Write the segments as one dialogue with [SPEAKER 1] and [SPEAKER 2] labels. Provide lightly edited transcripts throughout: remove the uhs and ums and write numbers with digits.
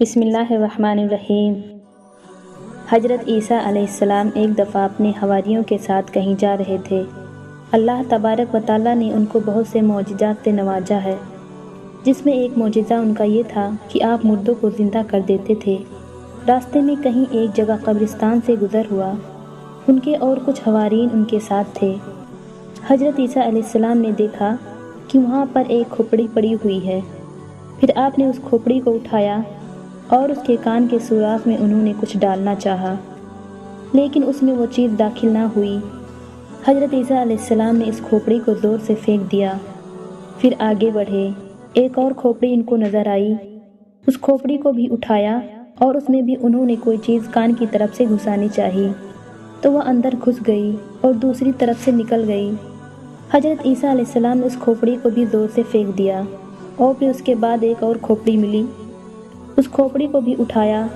[SPEAKER 1] بسم اللہ الرحمن الرحیم۔ حضرت عیسیٰ علیہ السلام ایک دفعہ اپنے حواریوں کے ساتھ کہیں جا رہے تھے۔ اللہ تبارک و تعالیٰ نے ان کو بہت سے معجزات سے نوازا ہے، جس میں ایک معجزہ ان کا یہ تھا کہ آپ مردوں کو زندہ کر دیتے تھے۔ راستے میں کہیں ایک جگہ قبرستان سے گزر ہوا، ان کے اور کچھ حوارین ان کے ساتھ تھے۔ حضرت عیسیٰ علیہ السلام نے دیکھا کہ وہاں پر ایک کھوپڑی پڑی ہوئی ہے۔ پھر آپ نے اس کھوپڑی کو اٹھایا اور اس کے کان کے سوراخ میں انہوں نے کچھ ڈالنا چاہا، لیکن اس میں وہ چیز داخل نہ ہوئی۔ حضرت عیسیٰ علیہ السلام نے اس کھوپڑی کو زور سے پھینک دیا، پھر آگے بڑھے۔ ایک اور کھوپڑی ان کو نظر آئی، اس کھوپڑی کو بھی اٹھایا اور اس میں بھی انہوں نے کوئی چیز کان کی طرف سے گھسانی چاہی، تو وہ اندر گھس گئی اور دوسری طرف سے نکل گئی۔ حضرت عیسیٰ علیہ السلام نے اس کھوپڑی کو بھی زور سے پھینک دیا اور پھر اس کے بعد ایک اور کھوپڑی ملی، اس کھوپڑی کو بھی اٹھایا،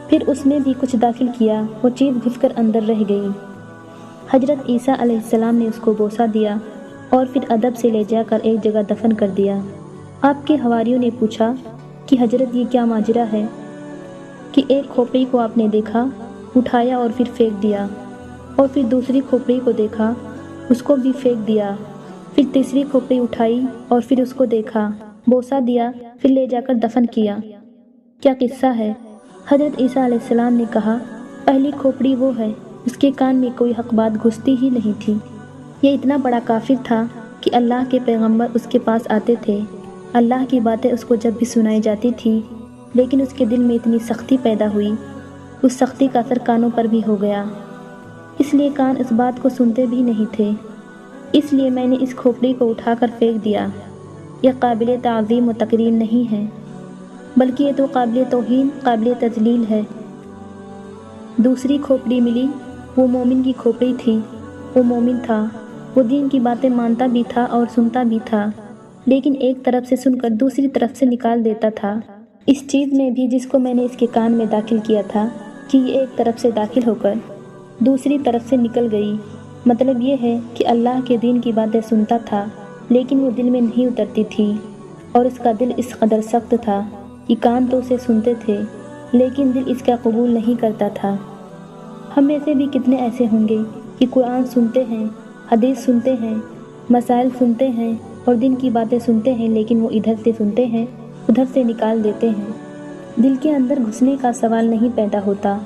[SPEAKER 1] پھر اس میں بھی کچھ داخل کیا، وہ چیز گھس کر اندر رہ گئی۔ حضرت عیسیٰ علیہ السلام نے اس کو بوسہ دیا اور پھر ادب سے لے جا کر ایک جگہ دفن کر دیا۔ آپ کے حواریوں نے پوچھا کہ حضرت یہ کیا ماجرا ہے کہ ایک کھوپڑی کو آپ نے دیکھا، اٹھایا اور پھر پھینک دیا، اور پھر دوسری کھوپڑی کو دیکھا، اس کو بھی پھینک دیا، پھر تیسری کھوپڑی اٹھائی اور پھر اس کو دیکھا، بوسہ دیا، پھر لے جا کر دفن کیا، کیا قصہ ہے؟ حضرت عیسیٰ علیہ السلام نے کہا، پہلی کھوپڑی وہ ہے، اس کے کان میں کوئی حق بات گھستی ہی نہیں تھی۔ یہ اتنا بڑا کافر تھا کہ اللہ کے پیغمبر اس کے پاس آتے تھے، اللہ کی باتیں اس کو جب بھی سنائی جاتی تھی، لیکن اس کے دل میں اتنی سختی پیدا ہوئی، اس سختی کا اثر کانوں پر بھی ہو گیا، اس لیے کان اس بات کو سنتے بھی نہیں تھے۔ اس لیے میں نے اس کھوپڑی کو اٹھا کر پھینک دیا۔ یہ قابل تعظیم و تکریم نہیں ہے، بلکہ یہ تو قابل توہین، قابل تذلیل ہے۔ دوسری کھوپڑی ملی، وہ مومن کی کھوپڑی تھی، وہ مومن تھا، وہ دین کی باتیں مانتا بھی تھا اور سنتا بھی تھا، لیکن ایک طرف سے سن کر دوسری طرف سے نکال دیتا تھا۔ اس چیز میں بھی جس کو میں نے اس کے کان میں داخل کیا تھا کہ یہ ایک طرف سے داخل ہو کر دوسری طرف سے نکل گئی۔ مطلب یہ ہے کہ اللہ کے دین کی باتیں سنتا تھا، لیکن وہ دل میں نہیں اترتی تھی، اور اس کا دل اس قدر سخت تھا کہ کان تو اسے سنتے تھے، لیکن دل اس کا قبول نہیں کرتا تھا۔ ہم میں سے بھی کتنے ایسے ہوں گے کہ قرآن سنتے ہیں، حدیث سنتے ہیں، مسائل سنتے ہیں اور دین کی باتیں سنتے ہیں، لیکن وہ ادھر سے سنتے ہیں، ادھر سے نکال دیتے ہیں، دل کے اندر گھسنے کا سوال نہیں پیدا ہوتا۔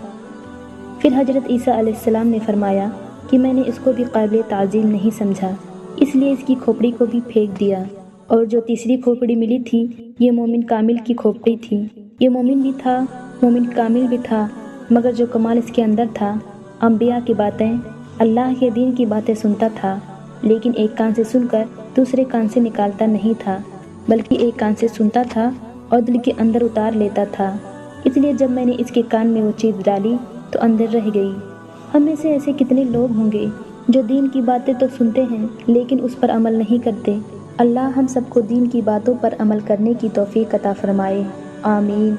[SPEAKER 1] پھر حضرت عیسیٰ علیہ السلام نے فرمایا کہ میں نے اس کو بھی قابل تعظیم نہیں سمجھا، اس لیے اس کی کھوپڑی کو بھی پھینک دیا۔ اور جو تیسری کھوپڑی ملی تھی، یہ مومن کامل کی کھوپڑی تھی۔ یہ مومن بھی تھا، مومن کامل بھی تھا، مگر جو کمال اس کے اندر تھا، انبیاء کی باتیں، اللہ کے دین کی باتیں سنتا تھا، لیکن ایک کان سے سن کر دوسرے کان سے نکالتا نہیں تھا، بلکہ ایک کان سے سنتا تھا اور دل کے اندر اتار لیتا تھا۔ اس لیے جب میں نے اس کے کان میں وہ چیز ڈالی تو اندر رہ گئی۔ ہم میں سے ایسے کتنے لوگ ہوں گے جو دین کی باتیں تو سنتے ہیں، لیکن اس پر عمل نہیں کرتے۔ اللہ ہم سب کو دین کی باتوں پر عمل کرنے کی توفیق عطا فرمائے، آمین۔